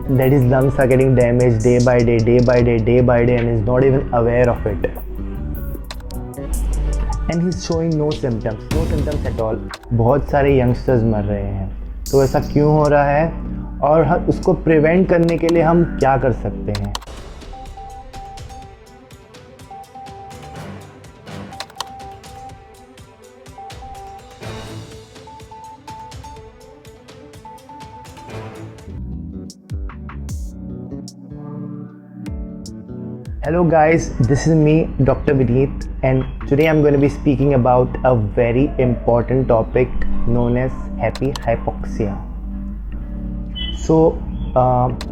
that his lungs are getting damaged day by day, and is not even aware of it. And he's showing no symptoms at all. बहुत सारे youngsters मर रहे हैं, तो ऐसा क्यों हो रहा है और उसको प्रिवेंट करने के लिए हम क्या कर सकते हैं? Hello guys, this is me, Dr. Vineet, and today I'm going to be speaking about a very important topic known as happy hypoxia. So,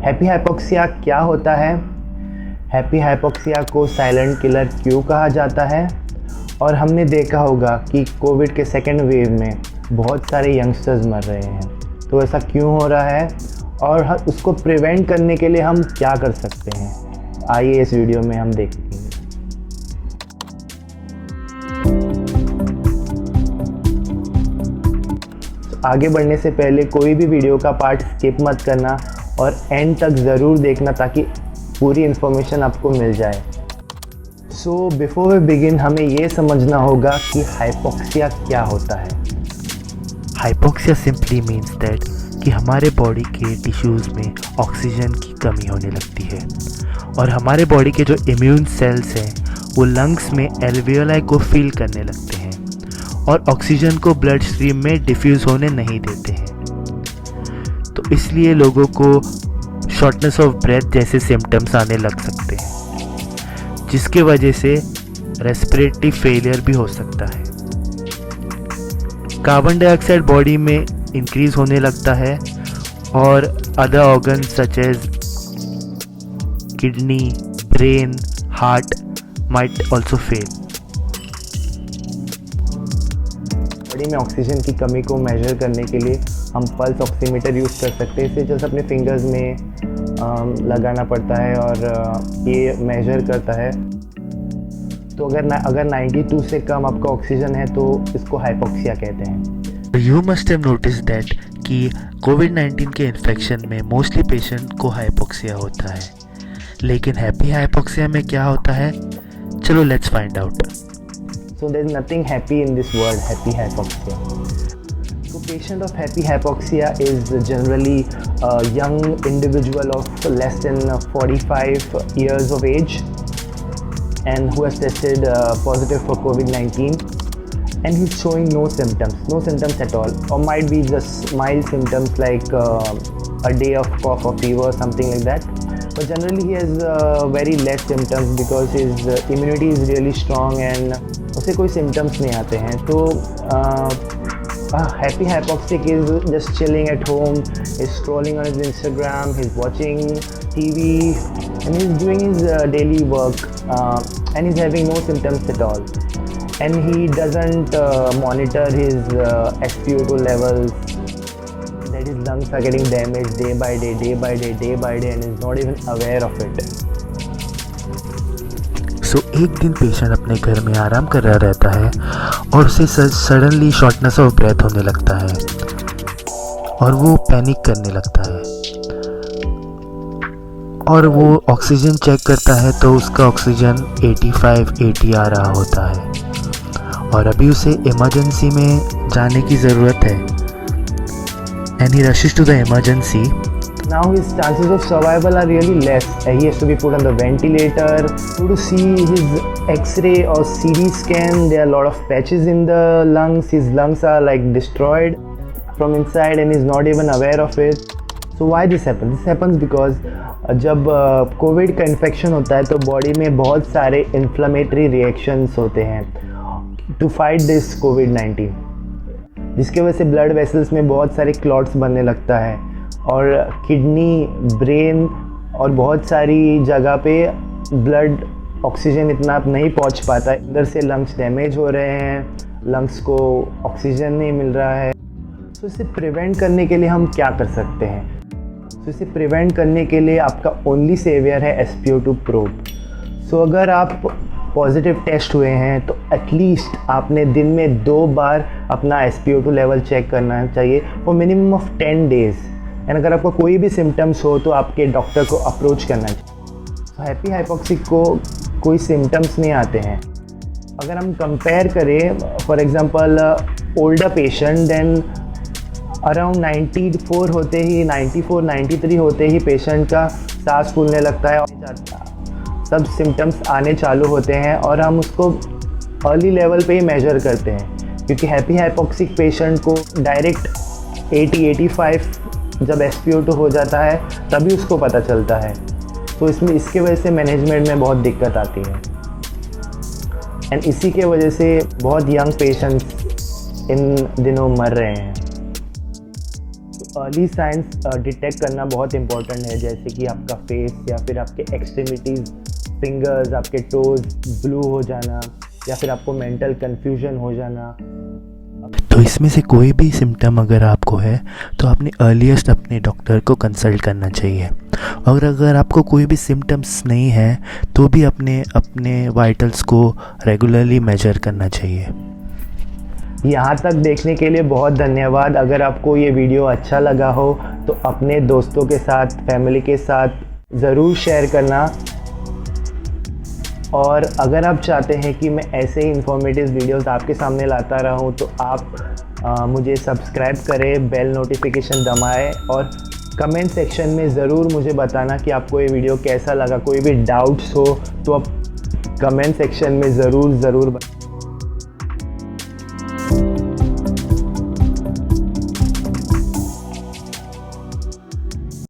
happy hypoxia क्या होता है? Happy hypoxia को silent killer क्यों कहा जाता है? और हमने देखा होगा कि कोविड के सेकेंड वेव में बहुत सारे यंगस्टर्स मर रहे हैं, तो ऐसा क्यों हो रहा है और उसको प्रिवेंट करने के लिए हम क्या कर सकते हैं? आइए इस वीडियो में हम देखते हैं। आगे बढ़ने से पहले कोई भी वीडियो का पार्ट स्किप मत करना और एंड तक ज़रूर देखना ताकि पूरी इन्फॉर्मेशन आपको मिल जाए। सो बिफोर वी बिगिन हमें ये समझना होगा कि हाइपोक्सिया क्या होता है। हाइपोक्सिया सिंपली मीन्स दैट कि हमारे बॉडी के टिश्यूज़ में ऑक्सीजन की कमी होने लगती है और हमारे बॉडी के जो इम्यून सेल्स हैं वो लंग्स में एल्वियोलाई को फील करने लगते हैं और ऑक्सीजन को ब्लड स्ट्रीम में डिफ्यूज़ होने नहीं देते हैं। तो इसलिए लोगों को शॉर्टनेस ऑफ ब्रेथ जैसे सिम्टम्स आने लग सकते हैं, जिसके वजह से रेस्पिरेटरी फेलियर भी हो सकता है। कार्बन डाइऑक्साइड बॉडी में इंक्रीज होने लगता है और other organs such as kidney, brain, heart might also fail. Body में ऑक्सीजन की कमी को मेजर करने के लिए हम पल्स ऑक्सीमीटर यूज़ कर सकते हैं। इसे जस्ट अपने फिंगर्स में लगाना पड़ता है और ये मेजर करता है। तो अगर 92 से कम आपका ऑक्सीजन है तो इसको हाइपोक्सिया कहते हैं। You must have notice that कि कोविड-19 के इन्फेक्शन में मोस्टली पेशेंट को हाइपोक्सिया होता है, लेकिन हैप्पी हाइपोक्सिया में क्या होता है? चलो let's find out. So there is nothing happy in this word, happy hypoxia. So patient of happy hypoxia is generally a young individual of less than 45 years of age and who has tested positive for COVID-19, and he's showing no symptoms at all, or might be just mild symptoms like a day of cough or fever or something like that. But generally he has very less symptoms because his immunity is really strong and उसे कोई symptoms नहीं आते हैं। तो happy hypoxic is just chilling at home, he's scrolling on his Instagram, he's watching TV and he's doing his daily work and he's having no symptoms at all, and he doesn't monitor his SpO2 levels, that his lungs are getting damaged day by day and is not even aware of it. सो एक दिन patient अपने घर में आराम कर रहा रहता है और उसे सडनली शॉर्टनेस ऑफ ब्रेथ होने लगता है और वो पैनिक करने लगता है और वो ऑक्सीजन चेक करता है तो उसका ऑक्सीजन 85-80 आ रहा होता है और अभी उसे इमरजेंसी में जाने की ज़रूरत है। And he rushes to the emergency. Now his chances of survival are really less. He has to be put on the ventilator. So to see his X-ray or CT scan, there are a lot of patches in the lungs. His lungs are like destroyed from inside and he's not even aware of it. So why this happens? This happens because जब Covid का infection होता है तो body में बहुत सारे inflammatory reactions होते हैं टू फाइट दिस कोविड-19, जिसके वजह से ब्लड वेसल्स में बहुत सारे क्लॉट्स बनने लगता है और किडनी, ब्रेन और बहुत सारी जगह पे ब्लड ऑक्सीजन इतना नहीं पहुंच पाता, अंदर से लंग्स डैमेज हो रहे हैं, लंग्स को ऑक्सीजन नहीं मिल रहा है। तो इसे प्रिवेंट करने के लिए हम क्या कर सकते हैं? तो इसे प्रिवेंट करने के लिए आपका ओनली सेवियर है SpO2 प्रोब। सो अगर आप पॉजिटिव टेस्ट हुए हैं तो एटलीस्ट आपने दिन में 2 बार अपना SpO2 लेवल चेक करना चाहिए for minimum of 10 days, and अगर आपको कोई भी सिम्टम्स हो तो आपके डॉक्टर को अप्रोच करना चाहिए। हैप्पी हाइपॉक्सिक को कोई सिम्टम्स नहीं आते हैं। अगर हम कंपेयर करें for example older patient, then around 94 होते ही 93 होते ही पेशेंट का सांस फूलने लगता है और सब सिम्टम्स आने चालू होते हैं और हम उसको अर्ली लेवल पे ही मेजर करते हैं, क्योंकि हैप्पी हाइपॉक्सिक पेशेंट को डायरेक्ट 80-85 जब SpO2 हो जाता है तभी उसको पता चलता है। तो इसके वजह से मैनेजमेंट में बहुत दिक्कत आती है एंड इसी के वजह से बहुत यंग पेशेंट्स इन दिनों मर रहे हैं। तो अर्ली साइंस डिटेक्ट करना बहुत इम्पोर्टेंट है, जैसे कि आपका फेस या फिर आपके एक्सट्रीमिटीज़, फिंगर्स, आपके टोज ब्लू हो जाना या फिर आपको मेंटल कन्फ्यूजन हो जाना। तो इसमें से कोई भी सिम्टम अगर आपको है तो आपने अर्लीस्ट अपने डॉक्टर को कंसल्ट करना चाहिए। और अगर आपको कोई भी सिम्टम्स नहीं है तो भी अपने वाइटल्स को रेगुलरली मेजर करना चाहिए। यहाँ तक देखने के लिए बहुत धन्यवाद। अगर आपको ये वीडियो अच्छा लगा हो तो अपने दोस्तों के साथ, फैमिली के साथ ज़रूर शेयर करना। और अगर आप चाहते हैं कि मैं ऐसे ही इंफॉर्मेटिव वीडियोस आपके सामने लाता रहूं तो आप मुझे सब्सक्राइब करें, बेल नोटिफिकेशन दबाएं और कमेंट सेक्शन में ज़रूर मुझे बताना कि आपको ये वीडियो कैसा लगा। कोई भी डाउट्स हो तो आप कमेंट सेक्शन में ज़रूर